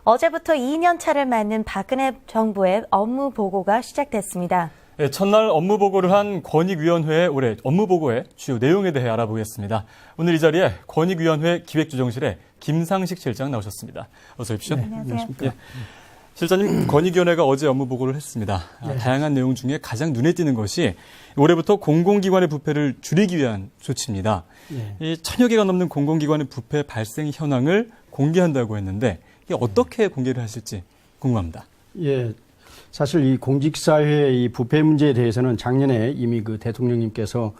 어제부터 2년 차를 맞는 박근혜 정부의 업무 보고가 시작됐습니다. 네, 첫날 업무 보고를 한 권익위원회의 올해 업무 보고의 주요 내용에 대해 알아보겠습니다. 오늘 이 자리에 권익위원회 기획조정실의 김상식 실장 나오셨습니다. 어서 오십시오. 네, 안녕하십니까. 예. 실장님, 권익위원회가 어제 업무 보고를 했습니다. 네. 다양한 내용 중에 가장 눈에 띄는 것이 올해부터 공공기관의 부패를 줄이기 위한 조치입니다. 네. 이 1000여 개가 넘는 공공기관의 부패 발생 현황을 공개한다고 했는데 이게 어떻게 공개를 하실지 궁금합니다. 예. 사실 이 공직사회의 이 부패 문제에 대해서는 작년에 이미 그 대통령님께서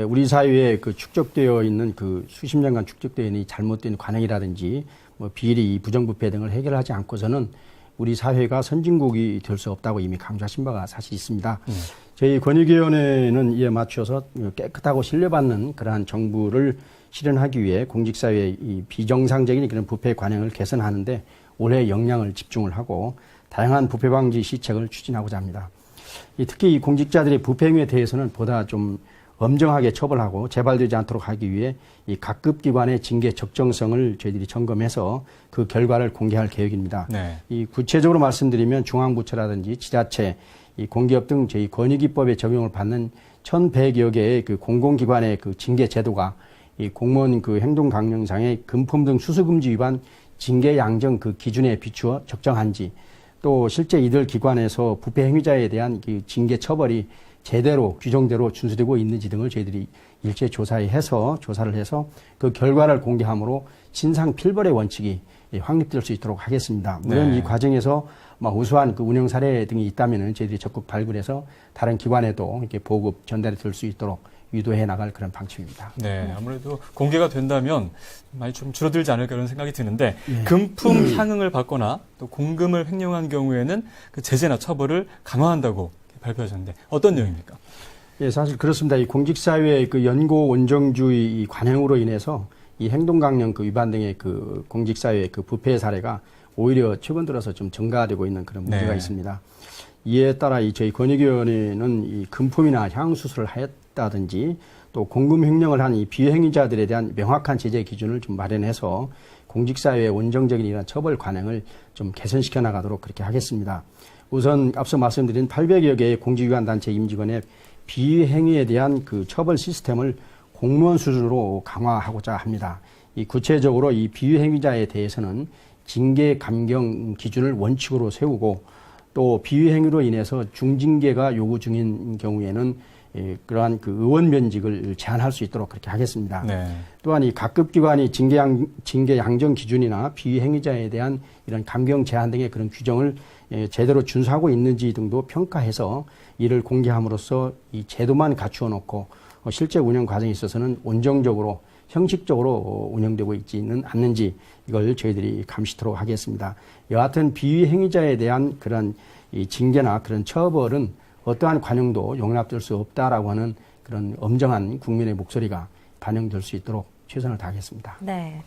우리 사회에 그 축적되어 있는 그 수십 년간 축적되어 있는 이 잘못된 관행이라든지 뭐 비리, 부정부패 등을 해결하지 않고서는 우리 사회가 선진국이 될 수 없다고 이미 강조하신 바가 사실 있습니다. 저희 권익위원회는 이에 맞춰서 깨끗하고 신뢰받는 그러한 정부를 실현하기 위해 공직사회의 이 비정상적인 그런 부패 관행을 개선하는데 올해 역량을 집중을 하고 다양한 부패 방지 시책을 추진하고자 합니다. 특히 이 공직자들의 부패 행위에 대해서는 보다 좀 엄정하게 처벌하고 재발되지 않도록 하기 위해 이 각급 기관의 징계 적정성을 저희들이 점검해서 그 결과를 공개할 계획입니다. 네. 이 구체적으로 말씀드리면 중앙부처라든지 지자체, 이 공기업 등 저희 권익위법에 적용을 받는 1,100여 개의 그 공공기관의 그 징계 제도가 이 공무원 그 행동 강령상의 금품 등 수수금지 위반 징계 양정 그 기준에 비추어 적정한지, 또 실제 이들 기관에서 부패 행위자에 대한 그 징계 처벌이 제대로 규정대로 준수되고 있는지 등을 저희들이 일체 조사를 해서 그 결과를 공개함으로 신상필벌의 원칙이 확립될 수 있도록 하겠습니다. 물론 네. 이 과정에서 우수한 그 운영 사례 등이 있다면은 저희들이 적극 발굴해서 다른 기관에도 이렇게 보급 전달이 될 수 있도록 유도해 나갈 그런 방침입니다. 네, 아무래도 공개가 된다면 많이 좀 줄어들지 않을까 그런 생각이 드는데 네. 금품 향응을 받거나 또 공금을 횡령한 경우에는 그 제재나 처벌을 강화한다고 발표하셨는데 어떤 내용입니까? 예, 사실 그렇습니다. 이 공직사회의 그 연고 원정주의 이 관행으로 인해서 이 행동강령 그 위반 등의 그 공직사회의 그 부패 사례가 오히려 최근 들어서 좀 증가되고 있는 그런 문제가 네. 있습니다. 이에 따라 이 저희 권익위원회는 이 금품이나 향수술을 하였다든지 또 공금 횡령을 한 이 비행위자들에 대한 명확한 제재 기준을 좀 마련해서 공직사회의 원정적인 이런 처벌 관행을 좀 개선시켜 나가도록 그렇게 하겠습니다. 우선 앞서 말씀드린 800여 개의 공직기관 단체 임직원의 비행위에 대한 그 처벌 시스템을 공무원 수준으로 강화하고자 합니다. 이 구체적으로 이 비행위자에 대해서는 징계 감경 기준을 원칙으로 세우고 또 비행위로 인해서 중징계가 요구 중인 경우에는 그러한 그 의원 면직을 제한할 수 있도록 그렇게 하겠습니다. 네. 또한 이 각급 기관이 징계 양정 기준이나 비행위자에 대한 이런 감경 제한 등의 그런 규정을 제대로 준수하고 있는지 등도 평가해서 이를 공개함으로써 이 제도만 갖추어 놓고 실제 운영 과정에 있어서는 온정적으로 형식적으로 운영되고 있지는 않는지 이걸 저희들이 감시토록 하겠습니다. 여하튼 비행위자에 대한 그런 이 징계나 그런 처벌은 어떠한 관용도 용납될 수 없다라고 하는 그런 엄정한 국민의 목소리가 반영될 수 있도록 최선을 다하겠습니다. 네.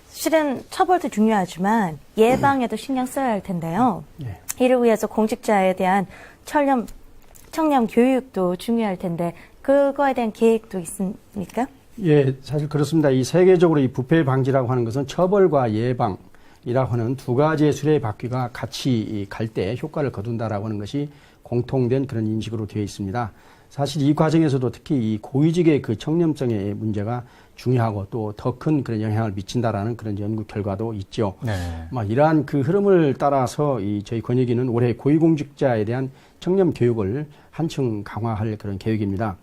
실은 처벌도 중요하지만 예방에도 신경 써야 할 텐데요. 네. 이를 위해서 공직자에 대한 청렴 교육도 중요할 텐데 그거에 대한 계획도 있습니까? 예, 사실 그렇습니다. 이 세계적으로 이 부패 방지라고 하는 것은 처벌과 예방이라고 하는 두 가지의 수레바퀴가 같이 갈 때 효과를 거둔다라고 하는 것이 공통된 그런 인식으로 되어 있습니다. 사실 이 과정에서도 특히 이 고위직의 그 청렴성의 문제가 중요하고 또 더 큰 그런 영향을 미친다라는 그런 연구 결과도 있죠. 네. 이러한 그 흐름을 따라서 이 저희 권익위는 올해 고위공직자에 대한 청렴 교육을 한층 강화할 그런 계획입니다.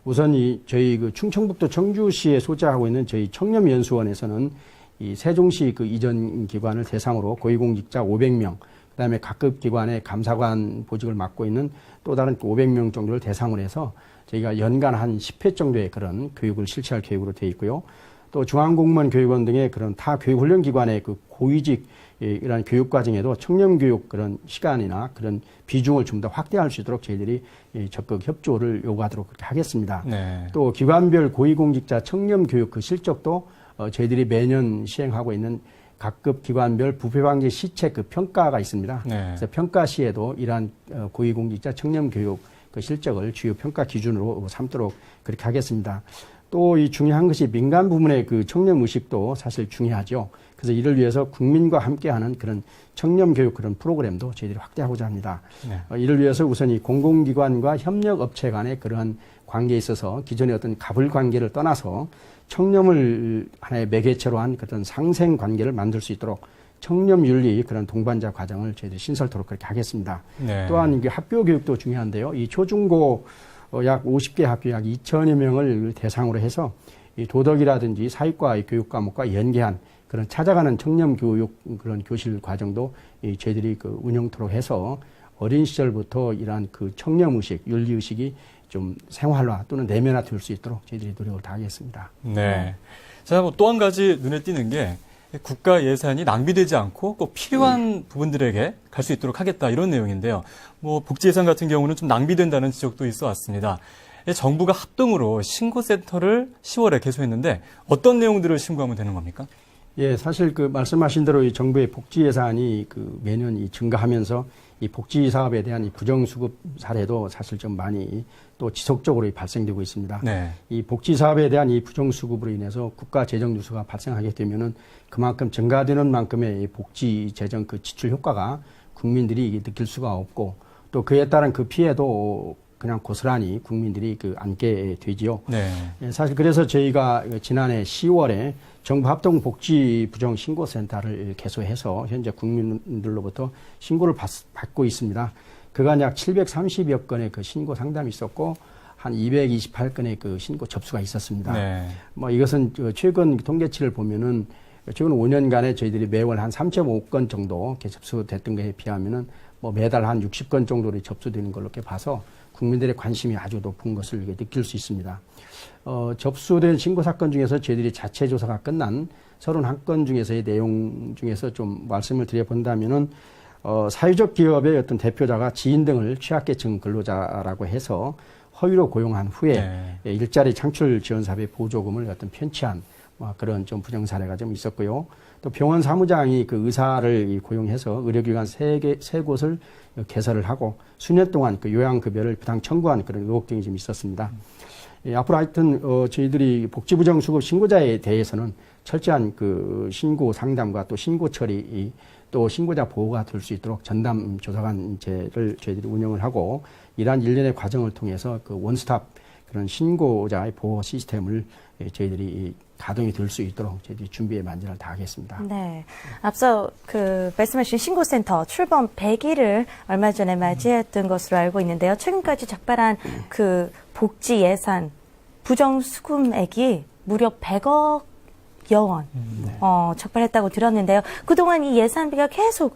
우선 저희 그 충청북도 청주시에 소재하고 있는 저희 청렴연수원에서는 이 세종시 그 이전 기관을 대상으로 고위공직자 500명, 그다음에 각급 기관의 감사관 보직을 맡고 있는 또 다른 500명 정도를 대상으로 해서 저희가 연간 한 10회 정도의 그런 교육을 실시할 계획으로 되어 있고요. 또 중앙공무원 교육원 등의 그런 타 교육훈련기관의 그 고위직 이런 교육 과정에도 청렴교육 그런 시간이나 그런 비중을 좀 더 확대할 수 있도록 저희들이 적극 협조를 요구하도록 그렇게 하겠습니다. 네. 또 기관별 고위공직자 청렴교육 그 실적도 저희들이 매년 시행하고 있는 각급 기관별 부패 방지 시책 그 평가가 있습니다. 네. 그래서 평가 시에도 이러한 고위공직자 청렴 교육 그 실적을 주요 평가 기준으로 삼도록 그렇게 하겠습니다. 또 이 중요한 것이 민간 부문의 그 청렴 의식도 사실 중요하죠. 그래서 이를 위해서 국민과 함께하는 그런 청렴 교육 그런 프로그램도 저희들이 확대하고자 합니다. 네. 이를 위해서 우선 이 공공기관과 협력업체 간의 그러한 관계에 있어서 기존의 어떤 갑을 관계를 떠나서 청렴을 하나의 매개체로 한 그런 상생 관계를 만들 수 있도록 청렴윤리 그런 동반자 과정을 저희들이 신설토록 그렇게 하겠습니다. 네. 또한 이게 학교 교육도 중요한데요. 이 초중고 약 50개 학교 약 2천여 명을 대상으로 해서 이 도덕이라든지 사회과 교육 과목과 연계한 그런 찾아가는 청렴 교육 그런 교실 과정도 저희들이 그 운영토록 해서 어린 시절부터 이러한 그 청렴 의식, 윤리 의식이 좀 생활화 또는 내면화 될 수 있도록 저희들이 노력을 다하겠습니다. 네. 자, 뭐 또 한 가지 눈에 띄는 게 국가 예산이 낭비되지 않고 꼭 필요한 부분들에게 갈 수 있도록 하겠다 이런 내용인데요. 뭐 복지 예산 같은 경우는 좀 낭비된다는 지적도 있어 왔습니다. 정부가 합동으로 신고센터를 10월에 개소했는데 어떤 내용들을 신고하면 되는 겁니까? 예, 사실 그 말씀하신 대로 이 정부의 복지 예산이 그 매년 이 증가하면서 이 복지 사업에 대한 이 부정수급 사례도 사실 좀 많이 또 지속적으로 발생되고 있습니다. 네. 이 복지 사업에 대한 이 부정수급으로 인해서 국가 재정 누수가 발생하게 되면은 그만큼 증가되는 만큼의 이 복지 재정 그 지출 효과가 국민들이 느낄 수가 없고 또 그에 따른 그 피해도 그냥 고스란히 국민들이 그 안게 되지요. 네. 예, 사실 그래서 저희가 지난해 10월에 정부 합동 복지 부정 신고센터를 개소해서 현재 국민들로부터 신고를 받고 있습니다. 그간 약 730여 건의 그 신고 상담이 있었고 한 228건의 그 신고 접수가 있었습니다. 네. 뭐 이것은 최근 통계치를 보면은 최근 5년간에 저희들이 매월 한 3.5건 정도 이렇게 접수됐던 것에 비하면은 뭐 매달 한 60건 정도로 접수되는 걸로 이렇게 봐서 국민들의 관심이 아주 높은 것을 느낄 수 있습니다. 접수된 신고 사건 중에서 저희들이 자체 조사가 끝난 31건 중에서의 내용 중에서 좀 말씀을 드려본다면은 사회적 기업의 어떤 대표자가 지인 등을 취약계층 근로자라고 해서 허위로 고용한 후에 네. 일자리 창출 지원 사업의 보조금을 어떤 편취한 그런 좀 부정 사례가 좀 있었고요. 또 병원 사무장이 그 의사를 고용해서 의료기관 세 곳을 개설을 하고 수년 동안 그 요양급여를 부당 청구한 그런 의혹 등이 좀 있었습니다. 앞으로 하여튼 저희들이 복지부정 수급 신고자에 대해서는 철저한 그 신고 상담과 또 신고 처리 또 신고자 보호가 될 수 있도록 전담 조사관제를 저희들이 운영을 하고 이러한 일련의 과정을 통해서 그 원스톱 그런 신고자의 보호 시스템을 저희들이 가동이 될 수 있도록 저희들이 준비에 만전을 다하겠습니다. 네. 앞서 그 말씀하신 신고센터 출범 100일을 얼마 전에 맞이했던 것으로 알고 있는데요. 최근까지 적발한 그 복지 예산 부정 수금액이 무려 100억 여원 적발했다고 들었는데요. 그동안 이 예산비가 계속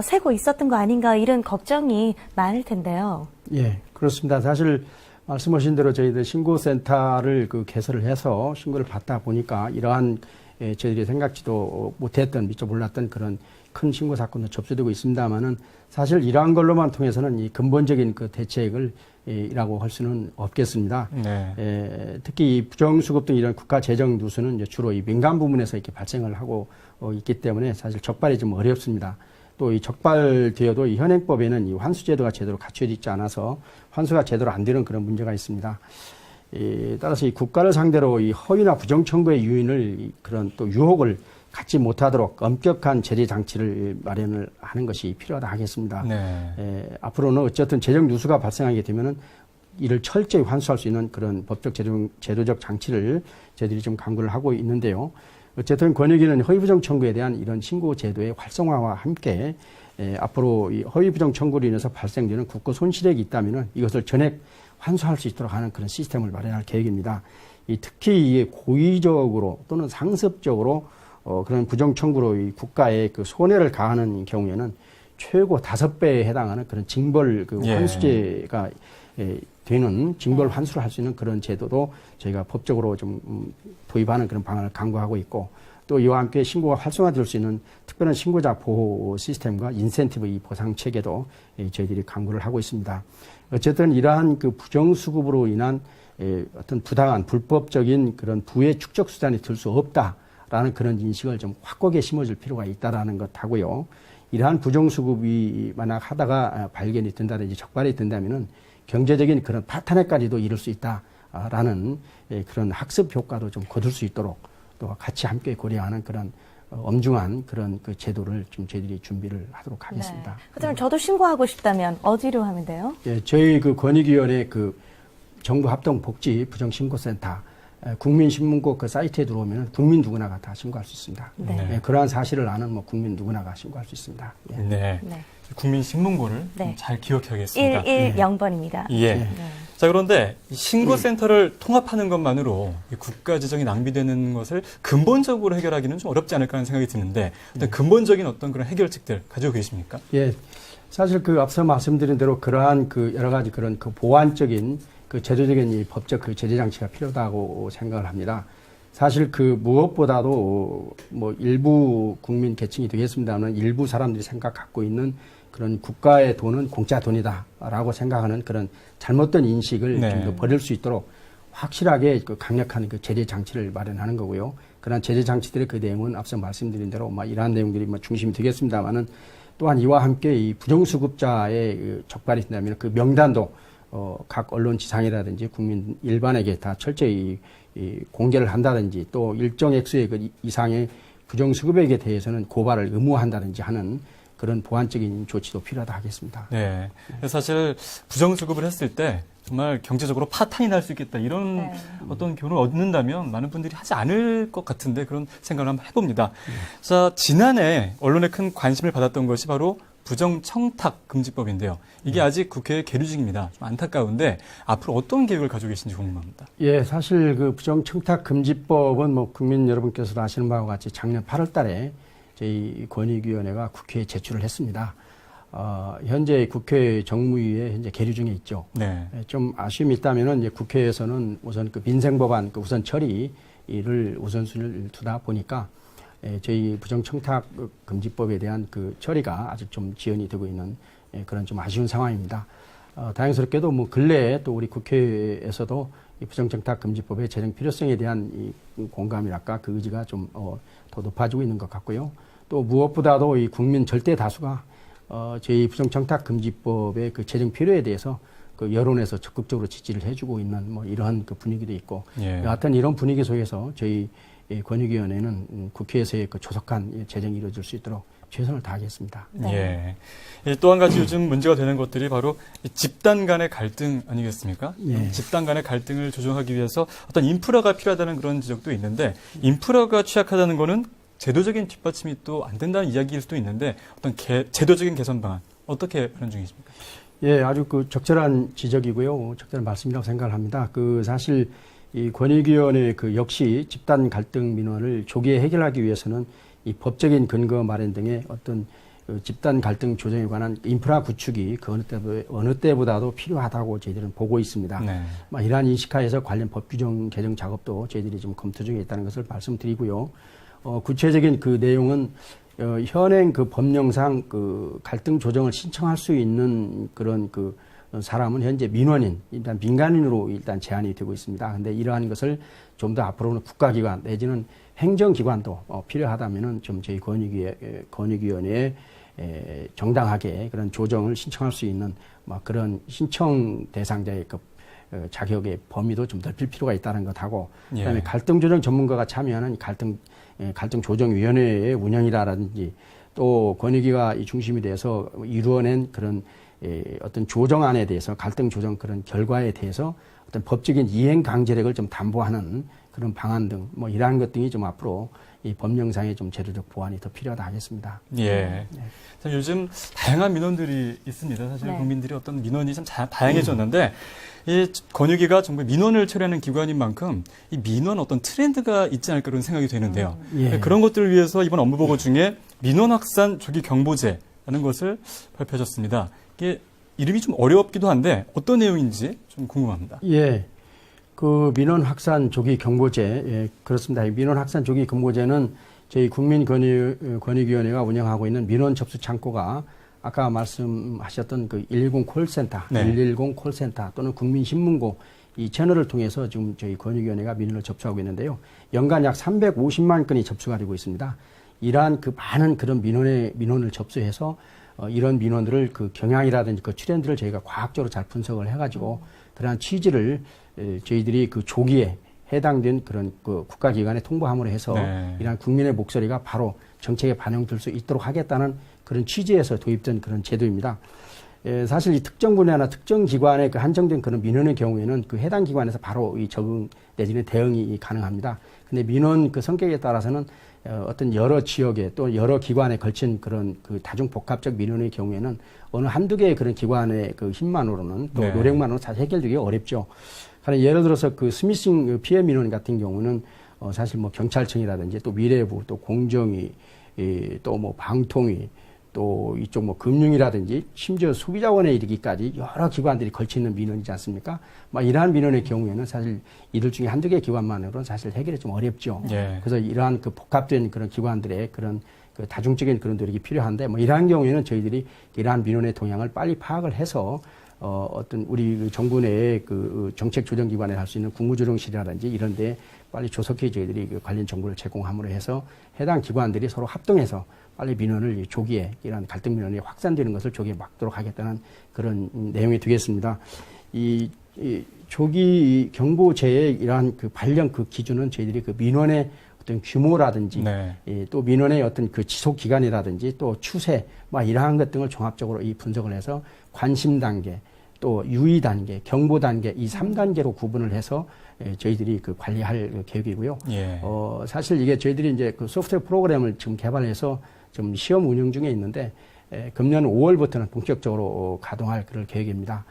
새고 있었던 거 아닌가 이런 걱정이 많을 텐데요. 예, 그렇습니다. 사실 말씀하신 대로 저희들 신고센터를 그 개설을 해서 신고를 받다 보니까 이러한 저희들이 생각지도 못했던 미처 몰랐던 그런 큰 신고 사건도 접수되고 있습니다만은 사실 이러한 걸로만 통해서는 이 근본적인 그 대책을 이라고 할 수는 없겠습니다. 네. 특히 이 부정수급 등 이런 국가 재정 누수는 이제 주로 이 민간 부문에서 이렇게 발생을 하고 있기 때문에 사실 적발이 좀 어렵습니다. 또 이 적발되어도 이 현행법에는 이 환수제도가 제대로 갖춰져 있지 않아서 환수가 제대로 안 되는 그런 문제가 있습니다. 따라서 이 국가를 상대로 이 허위나 부정 청구의 유인을 그런 또 유혹을 갖지 못하도록 엄격한 제재 장치를 마련을 하는 것이 필요하다 하겠습니다. 네. 앞으로는 어쨌든 재정 누수가 발생하게 되면은 이를 철저히 환수할 수 있는 그런 법적 제도적 장치를 저희들이 좀 강구를 하고 있는데요. 어쨌든 권익위는 허위부정 청구에 대한 이런 신고 제도의 활성화와 함께 앞으로 이 허위부정 청구로 인해서 발생되는 국고 손실액이 있다면은 이것을 전액 환수할 수 있도록 하는 그런 시스템을 마련할 계획입니다. 특히 이게 고의적으로 또는 상습적으로 그런 부정 청구로 이 국가에 그 손해를 가하는 경우에는 최고 5배에 해당하는 그런 징벌 그 환수제가 되는 징벌 환수를 할 수 있는 그런 제도도 저희가 법적으로 좀 도입하는 그런 방안을 강구하고 있고 또 이와 함께 신고가 활성화될 수 있는 특별한 신고자 보호 시스템과 인센티브 이 보상 체계도 저희들이 강구를 하고 있습니다. 어쨌든 이러한 그 부정수급으로 인한 어떤 부당한 불법적인 그런 부의 축적 수단이 될 수 없다라는 그런 인식을 좀 확고하게 심어줄 필요가 있다라는 것 하고요. 이러한 부정수급이 만약 하다가 발견이 된다든지 적발이 된다면은 경제적인 그런 파탄에까지도 이를 수 있다. 라는 그런 학습 효과도 좀 거둘 수 있도록 또 같이 함께 고려하는 그런 엄중한 그런 그 제도를 좀 저희들이 준비를 하도록 하겠습니다. 네. 그렇다면 저도 신고하고 싶다면 어디로 하면 돼요? 예, 저희 그 권익위원회 그 정부 합동복지 부정신고센터 국민신문고 그 사이트에 들어오면 국민 누구나가 다 신고할 수 있습니다. 네. 예, 그러한 사실을 아는 뭐 국민 누구나가 신고할 수 있습니다. 예. 네. 네. 국민신문고를 네. 잘 기억해야겠습니다. 110번입니다. 예. 네. 자, 그런데 이 신고센터를 통합하는 것만으로 이 국가 재정이 낭비되는 것을 근본적으로 해결하기는 좀 어렵지 않을까 하는 생각이 드는데 어떤 근본적인 어떤 그런 해결책들 가지고 계십니까? 예. 사실 그 앞서 말씀드린 대로 그러한 그 여러 가지 그런 그 보완적인 그 제도적인 이 법적 그 제재 장치가 필요하다고 생각을 합니다. 사실 그 무엇보다도 뭐 일부 국민 계층이 되겠습니다만 일부 사람들이 생각 갖고 있는 그런 국가의 돈은 공짜 돈이다라고 생각하는 그런 잘못된 인식을 네. 좀 더 버릴 수 있도록 확실하게 그 강력한 그 제재 장치를 마련하는 거고요. 그런 제재 장치들의 그 내용은 앞서 말씀드린 대로 막 이러한 내용들이 뭐 중심이 되겠습니다만은 또한 이와 함께 이 부정수급자의 그 적발이 된다면 그 명단도 각 언론 지상이라든지 국민 일반에게 다 철저히 이 공개를 한다든지 또 일정 액수의 그 이상의 부정수급액에 대해서는 고발을 의무화한다든지 하는 그런 보완적인 조치도 필요하다 하겠습니다. 네. 사실 부정수급을 했을 때 정말 경제적으로 파탄이 날 수 있겠다 이런 네. 어떤 교훈을 얻는다면 많은 분들이 하지 않을 것 같은데 그런 생각을 한번 해봅니다. 자, 지난해 언론에 큰 관심을 받았던 것이 바로 부정청탁금지법인데요. 이게 아직 국회에 계류 중입니다. 좀 안타까운데 앞으로 어떤 계획을 가지고 계신지 궁금합니다. 예, 사실 그 부정청탁금지법은 뭐 국민 여러분께서도 아시는 바와 같이 작년 8월 달에 저희 권익위원회가 국회에 제출을 했습니다. 현재 국회 정무위에 현재 계류 중에 있죠. 네. 좀 아쉬움이 있다면은 이제 국회에서는 우선 그 민생법안 그 우선 처리를 우선순위를 두다 보니까 저희 부정청탁금지법에 대한 그 처리가 아직 좀 지연이 되고 있는 그런 좀 아쉬운 상황입니다. 다행스럽게도 뭐 근래에 또 우리 국회에서도 이 부정청탁금지법의 제정 필요성에 대한 이 공감이랄까 그 의지가 좀 더 높아지고 있는 것 같고요. 또 무엇보다도 이 국민 절대 다수가 저희 부정청탁금지법의 그 제정 필요에 대해서 그 여론에서 적극적으로 지지를 해주고 있는 뭐 이러한 그 분위기도 있고 예. 여하튼 이런 분위기 속에서 저희 권익위원회는 국회에서의 그 조속한 제정이 이루어질 수 있도록 최선을 다하겠습니다. 예. 또 한 가지 요즘 문제가 되는 것들이 바로 이 집단 간의 갈등 아니겠습니까? 예. 집단 간의 갈등을 조정하기 위해서 어떤 인프라가 필요하다는 그런 지적도 있는데 인프라가 취약하다는 거는 제도적인 뒷받침이 또 안 된다는 이야기일 수도 있는데 어떤 제도적인 개선 방안 어떻게 하는 중이십니까? 예, 아주 그 적절한 지적이고요. 적절한 말씀이라고 생각을 합니다. 그 사실 이 권익위원회 그 역시 집단 갈등 민원을 조기에 해결하기 위해서는 이 법적인 근거 마련 등의 어떤 그 집단 갈등 조정에 관한 인프라 구축이 그 어느 때보다도 필요하다고 저희들은 보고 있습니다. 네. 이러한 인식하에서 관련 법 규정 개정 작업도 저희들이 지금 검토 중에 있다는 것을 말씀드리고요. 구체적인 그 내용은 현행 그 법령상 그 갈등 조정을 신청할 수 있는 그런 그 사람은 현재 민원인, 일단 민간인으로 일단 제한이 되고 있습니다. 근데 이러한 것을 좀 더 앞으로는 국가기관 내지는 행정기관도 필요하다면은 좀 저희 권익위원회에 정당하게 그런 조정을 신청할 수 있는 막 그런 신청 대상자의 그 자격의 범위도 좀 넓힐 필요가 있다는 것하고 그다음에 예. 갈등 조정 전문가가 참여하는 갈등 조정 위원회의 운영이라든지 또 권익위가 이 중심이 돼서 이루어낸 그런 어떤 조정안에 대해서 갈등 조정 그런 결과에 대해서 어떤 법적인 이행 강제력을 좀 담보하는 그런 방안 등 뭐 이러한 것 등이 좀 앞으로 이 법령상의 좀 제도적 보완이 더 필요하다 하겠습니다. 예. 참 요즘 다양한 민원들이 있습니다. 사실 네. 국민들이 어떤 민원이 참 다양해졌는데 이 권익위가 정말 민원을 처리하는 기관인 만큼 이 민원 어떤 트렌드가 있지 않을까 그런 생각이 되는데요. 예. 그런 것들을 위해서 이번 업무보고 중에 민원 확산 조기 경보제라는 것을 발표하셨습니다. 이게 이름이 좀 어렵기도 한데 어떤 내용인지 좀 궁금합니다. 예. 그 민원 확산 조기 경보제, 예, 그렇습니다. 이 민원 확산 조기 경보제는 저희 국민권익위원회가 운영하고 있는 민원 접수 창구가 아까 말씀하셨던 그 110 콜센터, 네. 110 콜센터 또는 국민신문고 이 채널을 통해서 지금 저희 권익위원회가 민원을 접수하고 있는데요. 연간 약 350만 건이 접수가 되고 있습니다. 이러한 그 많은 그런 민원을 접수해서 이런 민원들을 그 경향이라든지 그 트렌드를 저희가 과학적으로 잘 분석을 해가지고 그러한 취지를 저희들이 그 조기에 해당된 그런 그 국가기관에 통보함으로 해서 네. 이러한 국민의 목소리가 바로 정책에 반영될 수 있도록 하겠다는 그런 취지에서 도입된 그런 제도입니다. 사실 이 특정 분야나 특정 기관에 그 한정된 그런 민원의 경우에는 그 해당 기관에서 바로 이 적응 내지는 대응이 가능합니다. 근데 민원 그 성격에 따라서는 어떤 여러 지역에 또 여러 기관에 걸친 그런 그 다중 복합적 민원의 경우에는 어느 한두 개의 그런 기관의 그 힘만으로는 또 네. 노력만으로는 사실 해결되기 어렵죠. 그러니까 예를 들어서 그 스미싱 피해 민원 같은 경우는 사실 뭐 경찰청이라든지 또 미래부 또 공정위 또 뭐 방통위 또 이쪽 뭐 금융이라든지 심지어 소비자원에 이르기까지 여러 기관들이 걸치는 민원이지 않습니까? 막 이러한 민원의 경우에는 사실 이들 중에 한두 개 기관만으로는 사실 해결이 좀 어렵죠. 예. 그래서 이러한 그 복합된 그런 기관들의 그런 그 다중적인 그런 노력이 필요한데 뭐 이러한 경우에는 저희들이 이러한 민원의 동향을 빨리 파악을 해서 어떤 우리 그 정부 내에 그 정책 조정 기관에 할 수 있는 국무조정실이라든지 이런 데 빨리 조속히 저희들이 그 관련 정보를 제공함으로 해서 해당 기관들이 서로 합동해서 빨리 민원을 조기에 이러한 갈등 민원이 확산되는 것을 조기에 막도록 하겠다는 그런 내용이 되겠습니다. 이 조기 경보제의 이러한 그 발령 그 기준은 저희들이 그 민원의 어떤 규모라든지 네. 또 민원의 어떤 그 지속 기간이라든지 또 추세 막 이러한 것 등을 종합적으로 이 분석을 해서 관심 단계 또 유의 단계, 경보 단계 이 3단계로 구분을 해서 저희들이 그 관리할 계획이고요. 예. 사실 이게 저희들이 이제 그 소프트웨어 프로그램을 지금 개발해서 좀 시험 운영 중에 있는데 금년 5월부터는 본격적으로 가동할 그럴 계획입니다.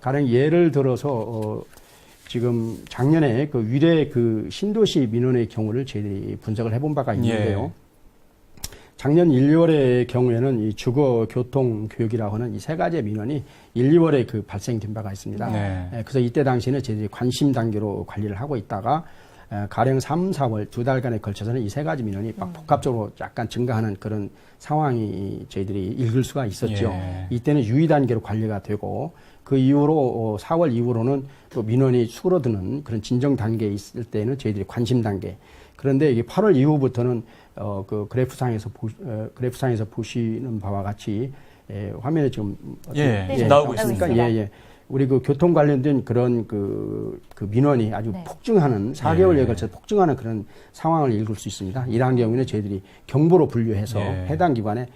가령 예를 들어서 지금 작년에 그 위례 그 신도시 민원의 경우를 저희들이 분석을 해본 바가 있는데요. 예. 작년 1, 2월의 경우에는 이 주거, 교통, 교육이라고 하는 이 세 가지의 민원이 1, 2월에 그 발생된 바가 있습니다. 네. 그래서 이때 당시에는 저희들이 관심 단계로 관리를 하고 있다가 가령 3, 4월 두 달간에 걸쳐서는 이 세 가지 민원이 막 복합적으로 약간 증가하는 그런 상황이 저희들이 읽을 수가 있었죠. 예. 이때는 유의 단계로 관리가 되고 그 이후로 4월 이후로는 또 민원이 수그러드는 그런 진정 단계에 있을 때는 저희들이 관심 단계. 그런데 이게 8월 이후부터는 그 그래프상에서 보시는 바와 같이 화면에 지금 예, 나오고 있습니다. 예. 우리 그 교통 관련된 그런 그 민원이 아주 네. 폭증하는 4개월에 예. 걸쳐 폭증하는 그런 상황을 읽을 수 있습니다. 이러한 경우에는 저희들이 경보로 분류해서 예. 해당 기관에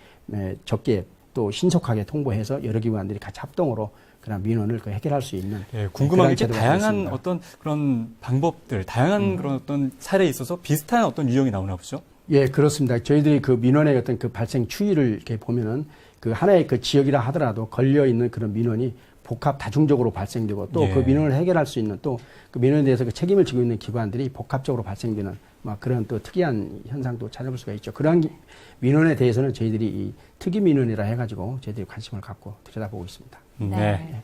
적게 또 신속하게 통보해서 여러 기관들이 같이 합동으로 그런 민원을 해결할 수 있는 궁금한 게 그런 다양한 제도가 어떤 그런 방법들, 다양한 그런 어떤 사례에 있어서 비슷한 어떤 유형이 나오나 보죠? 예, 그렇습니다. 저희들이 그 민원의 어떤 그 발생 추이를 이렇게 보면은 그 하나의 그 지역이라 하더라도 걸려 있는 그런 민원이 복합 다중적으로 발생되고 또 그 예. 민원을 해결할 수 있는 또 그 민원에 대해서 그 책임을 지고 있는 기관들이 복합적으로 발생되는 막 그런 또 특이한 현상도 찾아볼 수가 있죠. 그러한 민원에 대해서는 저희들이 이 특이 민원이라 해가지고 저희들이 관심을 갖고 들여다보고 있습니다. 네.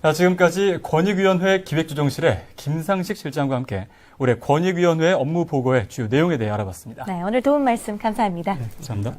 자, 지금까지 권익위원회 기획조정실의 김상식 실장과 함께 올해 권익위원회 업무 보고의 주요 내용에 대해 알아봤습니다. 네, 오늘 도움 말씀 감사합니다. 감사합니다.